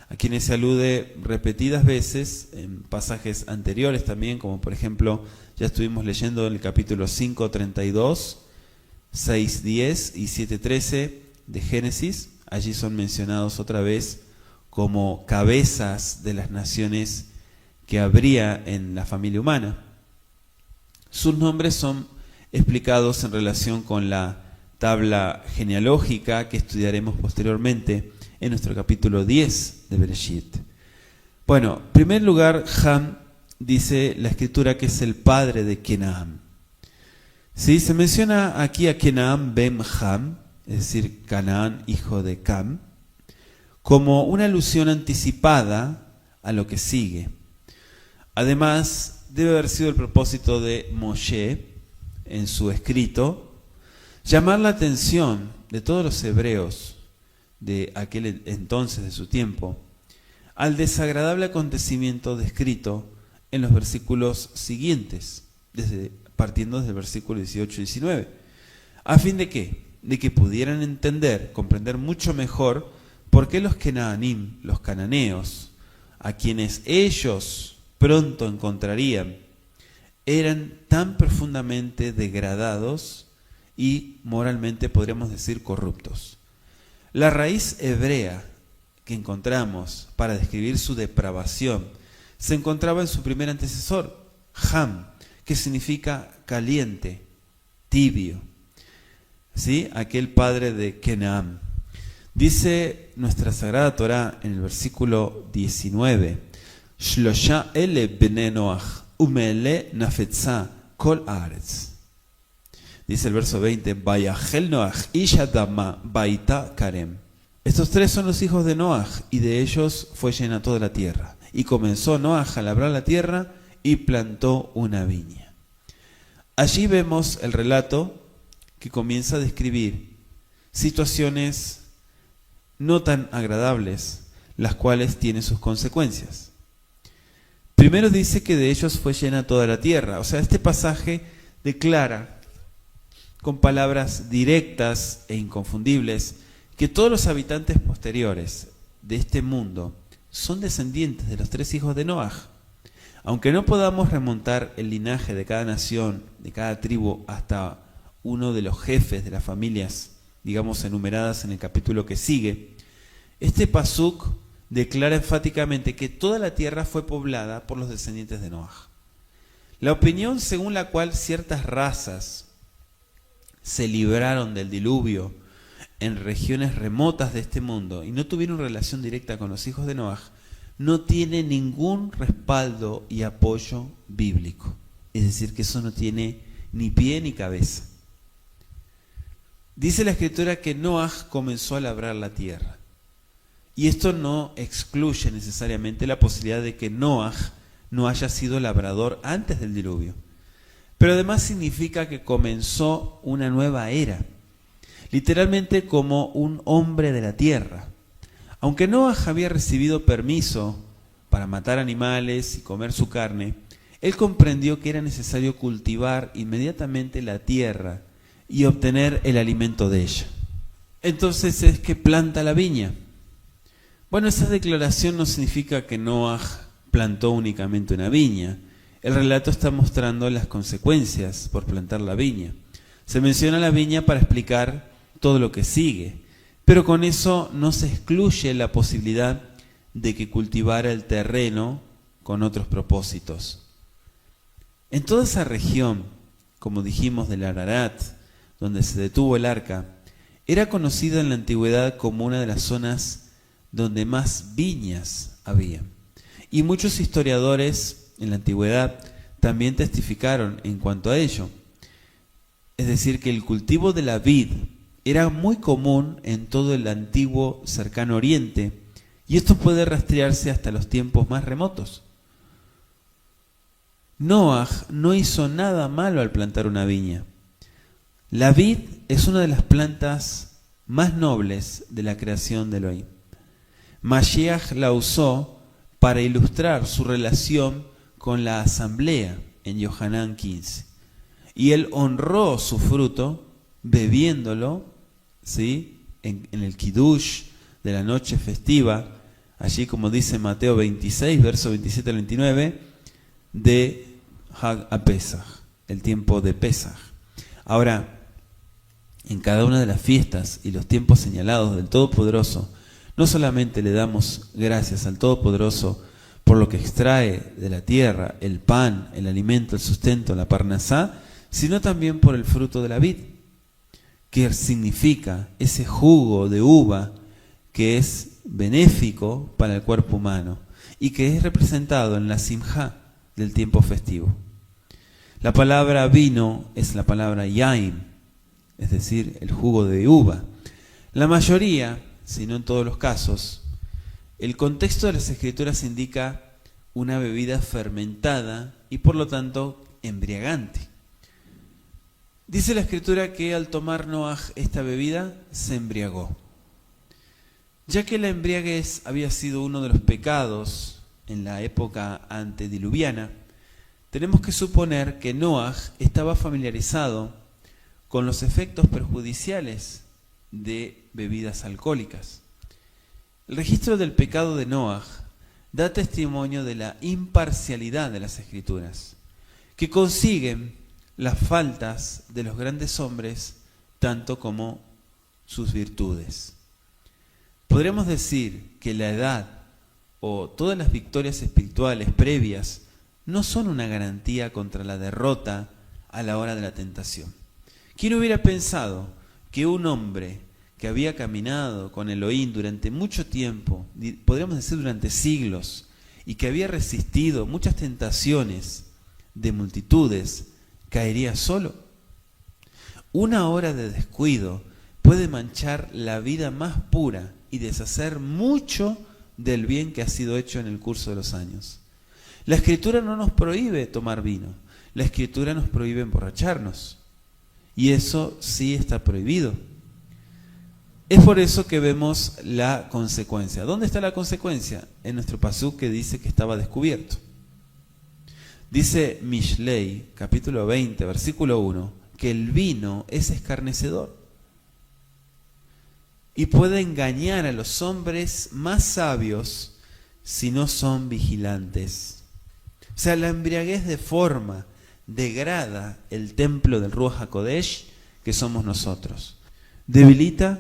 a quienes se alude repetidas veces en pasajes anteriores también, como por ejemplo, ya estuvimos leyendo en el capítulo 5:32, 6:10 y 7:13 de Génesis. Allí son mencionados otra vez como cabezas de las naciones que habría en la familia humana. Sus nombres son explicados en relación con la tabla genealógica que estudiaremos posteriormente en nuestro capítulo 10 de Bereshit. Bueno, en primer lugar, Ham dice la escritura que es el padre de Kenaam. ¿Sí? Se menciona aquí a Kenaam ben Ham, es decir, Canaán, hijo de Cam, como una alusión anticipada a lo que sigue. Además, debe haber sido el propósito de Moshe, en su escrito, llamar la atención de todos los hebreos de aquel entonces de su tiempo, al desagradable acontecimiento descrito en los versículos siguientes, partiendo desde el versículo 18 y 19. ¿A fin de qué? De que pudieran entender, comprender mucho mejor por qué los Kenaanim, los cananeos, a quienes ellos pronto encontrarían, eran tan profundamente degradados y moralmente, podríamos decir, corruptos. La raíz hebrea que encontramos para describir su depravación se encontraba en su primer antecesor, Ham, que significa caliente, tibio, ¿sí? Aquel padre de Kenaam. Dice nuestra Sagrada Torá en el versículo 19, Shlosha ele bnei Noach, umele nafetza kol haaretz. Dice el verso 20, Vayahel Noach ish adama baita karem. Estos tres son los hijos de Noach, y de ellos fue llena toda la tierra. Y comenzó Noach a labrar la tierra y plantó una viña. Allí vemos el relato que comienza a describir situaciones no tan agradables, las cuales tienen sus consecuencias. Primero dice que de ellos fue llena toda la tierra. O sea, este pasaje declara con palabras directas e inconfundibles que todos los habitantes posteriores de este mundo son descendientes de los tres hijos de Noaj. Aunque no podamos remontar el linaje de cada nación, de cada tribu, hasta uno de los jefes de las familias, digamos, enumeradas en el capítulo que sigue, este pasuk declara enfáticamente que toda la tierra fue poblada por los descendientes de Noaj. La opinión según la cual ciertas razas se libraron del diluvio en regiones remotas de este mundo y no tuvieron relación directa con los hijos de Noaj, no tiene ningún respaldo y apoyo bíblico. Es decir, que eso no tiene ni pie ni cabeza. Dice la Escritura que Noaj comenzó a labrar la tierra. Y esto no excluye necesariamente la posibilidad de que Noaj no haya sido labrador antes del diluvio. Pero además significa que comenzó una nueva era, literalmente como un hombre de la tierra. Aunque Noaj había recibido permiso para matar animales y comer su carne, él comprendió que era necesario cultivar inmediatamente la tierra y obtener el alimento de ella. Entonces es que planta la viña. Bueno, esa declaración no significa que Noaj plantó únicamente una viña. El relato está mostrando las consecuencias por plantar la viña. Se menciona la viña para explicar todo lo que sigue, pero con eso no se excluye la posibilidad de que cultivara el terreno con otros propósitos. En toda esa región, como dijimos del Ararat, donde se detuvo el arca, era conocida en la antigüedad como una de las zonas donde más viñas había. Y muchos historiadores en la antigüedad también testificaron en cuanto a ello. Es decir, que el cultivo de la vid era muy común en todo el antiguo cercano oriente, y esto puede rastrearse hasta los tiempos más remotos. Noaj no hizo nada malo al plantar una viña. La vid es una de las plantas más nobles de la creación de Elohim. Mashiach la usó para ilustrar su relación con la asamblea en Yohanan 15. Y él honró su fruto bebiéndolo, ¿sí?, en el Kiddush de la noche festiva, allí como dice Mateo 26, versos 27 al 29, de Hag HaPesach, el tiempo de Pesach. Ahora, en cada una de las fiestas y los tiempos señalados del Todopoderoso, no solamente le damos gracias al Todopoderoso por lo que extrae de la tierra, el pan, el alimento, el sustento, la parnasá, sino también por el fruto de la vid, que significa ese jugo de uva que es benéfico para el cuerpo humano y que es representado en la simjá del tiempo festivo. La palabra vino es la palabra yain, es decir, el jugo de uva. La mayoría, si no en todos los casos, el contexto de las Escrituras indica una bebida fermentada y por lo tanto embriagante. Dice la Escritura que al tomar Noaj esta bebida se embriagó. Ya que la embriaguez había sido uno de los pecados en la época antediluviana, tenemos que suponer que Noaj estaba familiarizado con los efectos perjudiciales de bebidas alcohólicas. El registro del pecado de Noaj da testimonio de la imparcialidad de las Escrituras, que consiguen las faltas de los grandes hombres tanto como sus virtudes. Podríamos decir que la edad o todas las victorias espirituales previas no son una garantía contra la derrota a la hora de la tentación. ¿Quién hubiera pensado que un hombre que había caminado con Elohim durante mucho tiempo, podríamos decir durante siglos, y que había resistido muchas tentaciones de multitudes, caería solo? Una hora de descuido puede manchar la vida más pura y deshacer mucho del bien que ha sido hecho en el curso de los años. La Escritura no nos prohíbe tomar vino, la Escritura nos prohíbe emborracharnos, y eso sí está prohibido. Es por eso que vemos la consecuencia. ¿Dónde está la consecuencia? En nuestro pasuk que dice que estaba descubierto. Dice Mishlei, capítulo 20, versículo 1, que el vino es escarnecedor y puede engañar a los hombres más sabios si no son vigilantes. O sea, la embriaguez deforma, degrada el templo del Ruach HaKodesh que somos nosotros. Debilita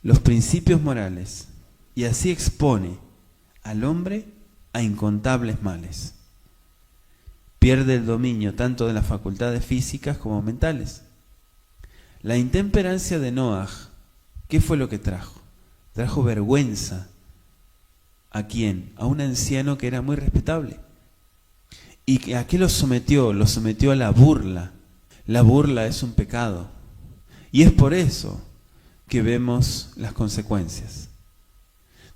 los principios morales y así expone al hombre a incontables males. Pierde el dominio tanto de las facultades físicas como mentales. La intemperancia de Noaj, ¿qué fue lo que trajo? Trajo vergüenza. ¿A quién? A un anciano que era muy respetable. ¿Y a qué lo sometió? Lo sometió a la burla. La burla es un pecado. Y es por eso que vemos las consecuencias.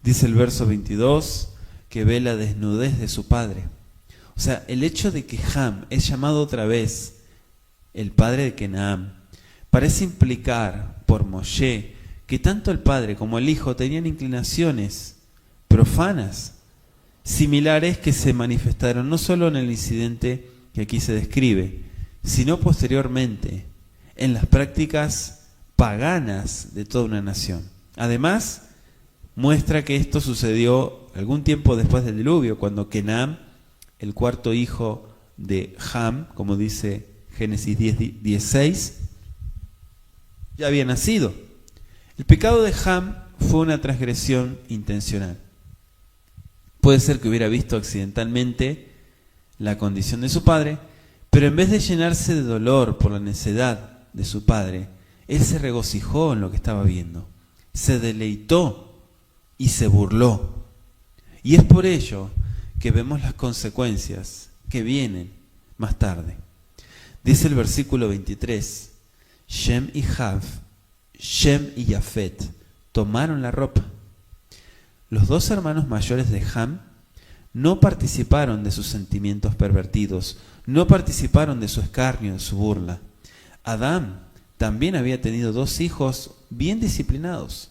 Dice el verso 22 que ve la desnudez de su padre. O sea, el hecho de que Ham es llamado otra vez el padre de Kenaam parece implicar por Moshe que tanto el padre como el hijo tenían inclinaciones profanas, similares que se manifestaron no solo en el incidente que aquí se describe, sino posteriormente en las prácticas paganas de toda una nación. Además, muestra que esto sucedió algún tiempo después del diluvio, cuando Kenaam, el cuarto hijo de Ham, como dice Génesis 10:16, ya había nacido. El pecado de Ham fue una transgresión intencional. Puede ser que hubiera visto accidentalmente la condición de su padre, pero en vez de llenarse de dolor por la necedad de su padre, él se regocijó en lo que estaba viendo, se deleitó y se burló. Y es por ello que vemos las consecuencias que vienen más tarde. Dice el versículo 23, Shem y Jav, Shem y Yafet tomaron la ropa. Los dos hermanos mayores de Ham no participaron de sus sentimientos pervertidos, no participaron de su escarnio, de su burla. Adán también había tenido dos hijos bien disciplinados,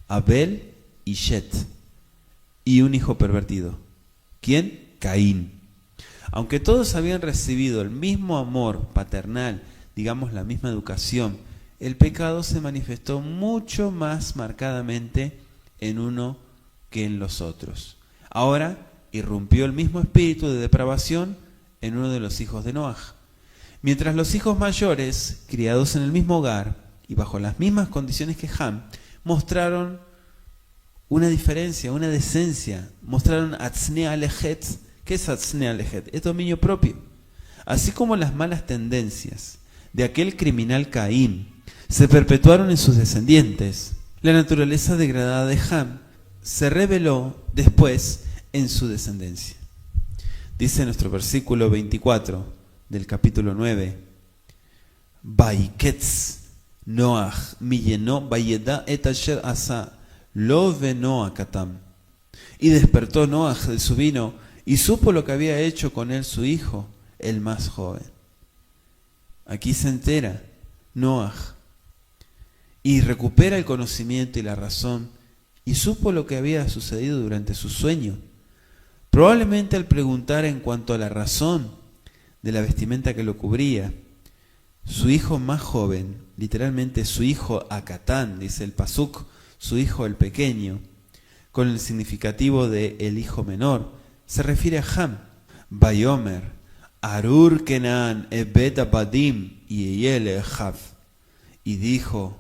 Abel y Shet, y un hijo pervertido. ¿Quién? Caín. Aunque todos habían recibido el mismo amor paternal, digamos la misma educación, el pecado se manifestó mucho más marcadamente en uno que en los otros. Ahora irrumpió el mismo espíritu de depravación en uno de los hijos de Noaj. Mientras los hijos mayores, criados en el mismo hogar y bajo las mismas condiciones que Ham, mostraron una diferencia, una decencia, mostraron atzne alechet. ¿Qué es atzne alechet? Es dominio propio. Así como las malas tendencias de aquel criminal Caín se perpetuaron en sus descendientes, la naturaleza degradada de Ham se reveló después en su descendencia. Dice nuestro versículo 24 del capítulo 9, Vaiketz Noach millenó vayeda et asher asa lo veno akatam. Y despertó Noach de su vino y supo lo que había hecho con él su hijo, el más joven. Aquí se entera Noach y recupera el conocimiento y la razón y supo lo que había sucedido durante su sueño. Probablemente al preguntar en cuanto a la razón de la vestimenta que lo cubría, su hijo más joven, literalmente su hijo Acatán, dice el Pasuk, su hijo el pequeño, con el significativo de el hijo menor, se refiere a Ham. Bayomer, Arur Kenan ebet abadim yeyel echav. Y dijo,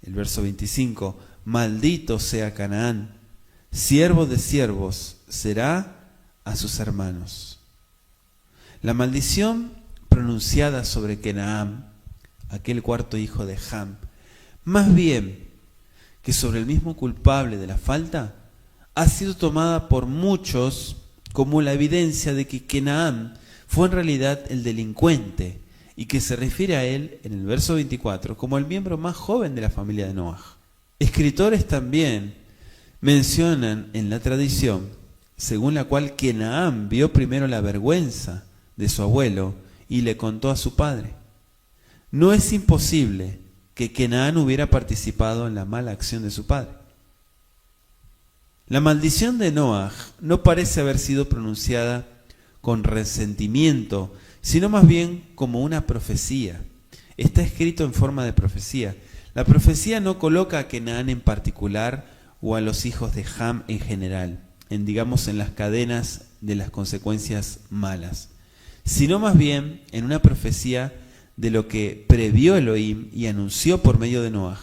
el verso 25, maldito sea Canaán, siervo de siervos será a sus hermanos. La maldición pronunciada sobre Canaán, aquel cuarto hijo de Ham, más bien que sobre el mismo culpable de la falta, ha sido tomada por muchos como la evidencia de que Canaán fue en realidad el delincuente y que se refiere a él en el verso 24 como el miembro más joven de la familia de Noaj. Escritores también mencionan en la tradición según la cual Canaán vio primero la vergüenza de su abuelo y le contó a su padre. No es imposible que Canaán hubiera participado en la mala acción de su padre. La maldición de Noaj no parece haber sido pronunciada con resentimiento, sino más bien como una profecía. Está escrito en forma de profecía. La profecía no coloca a Canaán en particular o a los hijos de Ham en general, en las cadenas de las consecuencias malas, sino más bien en una profecía de lo que previó Elohim y anunció por medio de Noaj.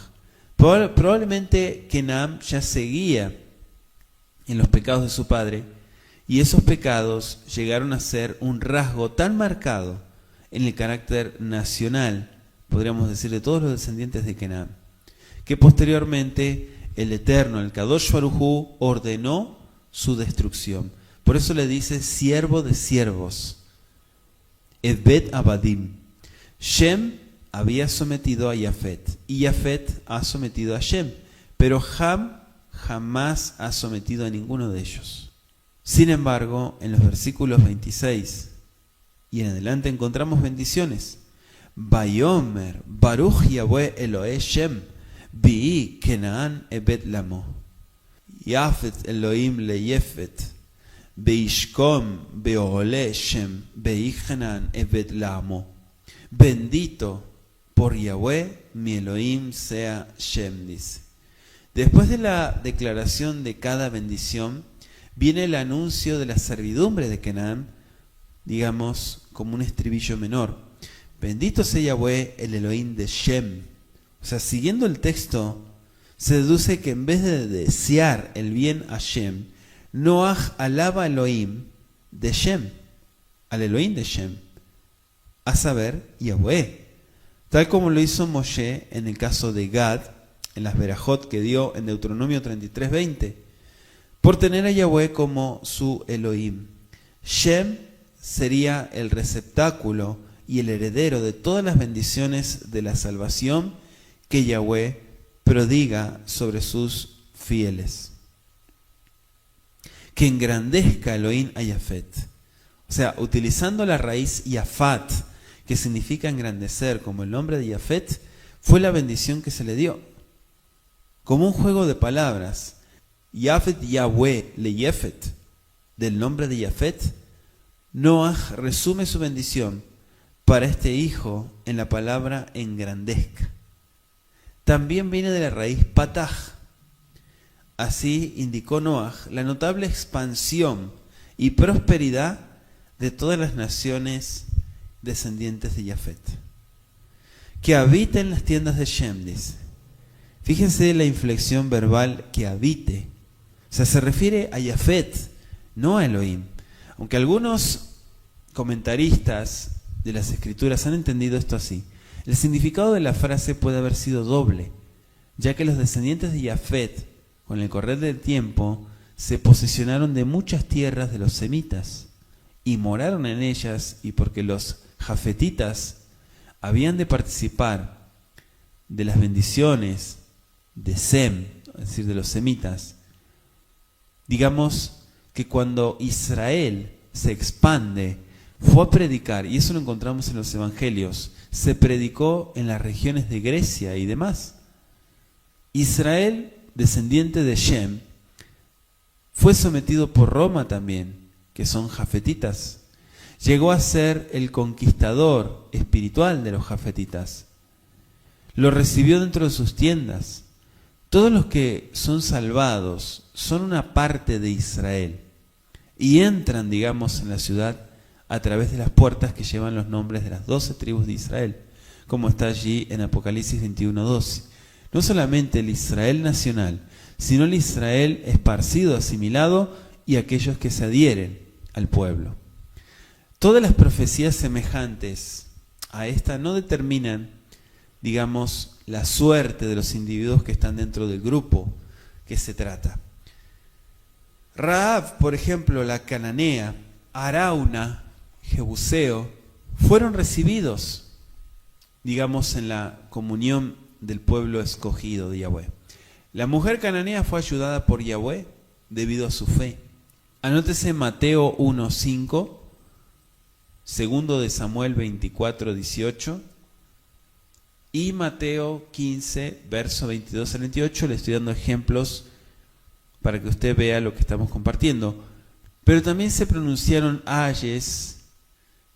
Probablemente Canaán ya seguía en los pecados de su padre, y esos pecados llegaron a ser un rasgo tan marcado en el carácter nacional, podríamos decir, de todos los descendientes de Canaán, que posteriormente el Eterno, el Kadosh Baruj Hu, ordenó su destrucción. Por eso le dice siervo de siervos, Ebed Abadim. Shem había sometido a Yafet, y Yafet ha sometido a Shem, pero Ham jamás ha sometido a ninguno de ellos. Sin embargo, en los versículos 26 y en adelante encontramos bendiciones. Bayomer, Baruch Yahweh Elohe Shem, Bi'i Kenaan Ebed Lamo. Yafet Elohim le Yefet, Beishkom Beole Shem, Bi'i Kenaan Ebed Lamo. Bendito por Yahweh, mi Elohim sea Shem, dice. Después de la declaración de cada bendición, viene el anuncio de la servidumbre de Canaán, como un estribillo menor. Bendito sea Yahweh, el Elohim de Shem. O sea, siguiendo el texto, se deduce que en vez de desear el bien a Shem, Noaj alaba a Elohim de Shem, al Elohim de Shem, a saber, Yahweh, tal como lo hizo Moshe en el caso de Gad, en las verajot que dio en Deuteronomio 33:20, por tener a Yahweh como su Elohim. Shem sería el receptáculo y el heredero de todas las bendiciones de la salvación que Yahweh prodiga sobre sus fieles. Que engrandezca Elohim a Yafet. O sea, utilizando la raíz Yafat, que significa engrandecer, como el nombre de Yafet, fue la bendición que se le dio. Como un juego de palabras, Yafet Yahweh le Yefet, del nombre de Yafet, Noaj resume su bendición para este hijo en la palabra engrandezca. También viene de la raíz Pataj. Así indicó Noaj la notable expansión y prosperidad de todas las naciones descendientes de Yafet. Que habita en las tiendas de Shem, dice. Fíjense la inflexión verbal, que habite. O sea, se refiere a Yafet, no a Elohim. Aunque algunos comentaristas de las Escrituras han entendido esto así, el significado de la frase puede haber sido doble, ya que los descendientes de Yafet, con el correr del tiempo, se posesionaron de muchas tierras de los semitas y moraron en ellas, y porque los jafetitas habían de participar de las bendiciones de Sem, es decir, de los semitas, digamos que cuando Israel se expande, fue a predicar, y eso lo encontramos en los evangelios, se predicó en las regiones de Grecia y demás. Israel descendiente de Shem, fue sometido por Roma también, que son jafetitas. Llegó a ser el conquistador espiritual de los jafetitas. Lo recibió dentro de sus tiendas. Todos los que son salvados son una parte de Israel y entran, digamos, en la ciudad a través de las puertas que llevan los nombres de las 12 tribus de Israel, como está allí en Apocalipsis 21:12. No solamente el Israel nacional, sino el Israel esparcido, asimilado, y aquellos que se adhieren al pueblo. Todas las profecías semejantes a esta no determinan, digamos, la suerte de los individuos que están dentro del grupo que se trata. Rahab, por ejemplo, la cananea, Arauna, Jebuseo, fueron recibidos, digamos, en la comunión del pueblo escogido de Yahweh. La mujer cananea fue ayudada por Yahweh debido a su fe. Anótese Mateo 1:5, segundo de Samuel 24:18 y Mateo 15, verso 22 al 28. Le estoy dando ejemplos para que usted vea lo que estamos compartiendo. Pero también se pronunciaron ayes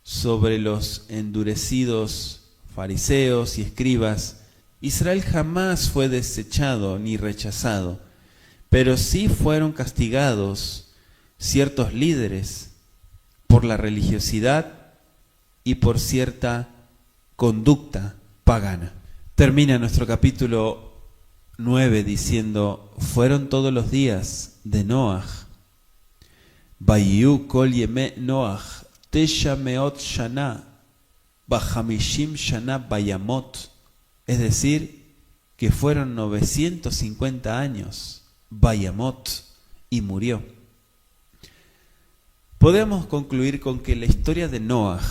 sobre los endurecidos fariseos y escribas. Israel jamás fue desechado ni rechazado, pero sí fueron castigados ciertos líderes por la religiosidad y por cierta conducta pagana. Termina nuestro capítulo 9 diciendo: fueron todos los días de Noaj, Vayiu kol yeme Noaj, tesha meot shana, bajamishim shana bayamot. Es decir, que fueron 950 años, bayamot, y murió. Podemos concluir con que la historia de Noaj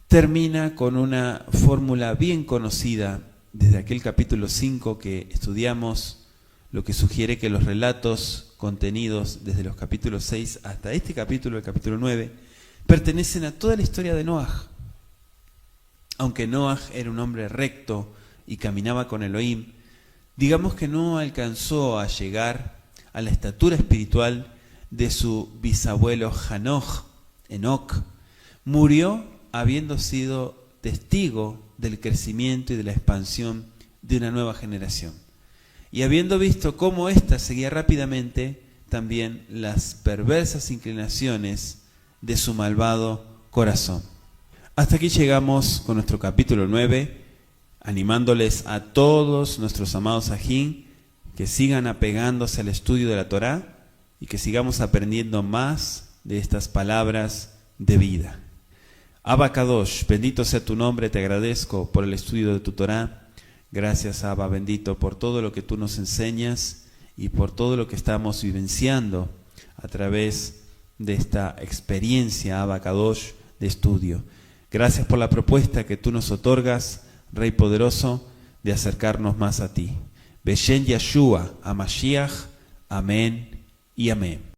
termina con una fórmula bien conocida desde aquel capítulo 5 que estudiamos, lo que sugiere que los relatos contenidos desde los capítulos 6 hasta este capítulo, el capítulo 9, pertenecen a toda la historia de Noaj. Aunque Noaj era un hombre recto y caminaba con Elohim, digamos que no alcanzó a llegar a la estatura espiritual de su bisabuelo Enoc. Murió habiendo sido testigo del crecimiento y de la expansión de una nueva generación, y habiendo visto cómo ésta seguía rápidamente también las perversas inclinaciones de su malvado corazón. Hasta aquí llegamos con nuestro capítulo 9, animándoles a todos nuestros amados ajín que sigan apegándose al estudio de la Torá y que sigamos aprendiendo más de estas palabras de vida. Abba Kadosh, bendito sea tu nombre, te agradezco por el estudio de tu Torá. Gracias, Abba bendito, por todo lo que tú nos enseñas y por todo lo que estamos vivenciando a través de esta experiencia, Abba Kadosh, de estudio. Gracias por la propuesta que tú nos otorgas, Rey poderoso, de acercarnos más a ti. Beshen Yeshua, a Mashiach, amén y amén.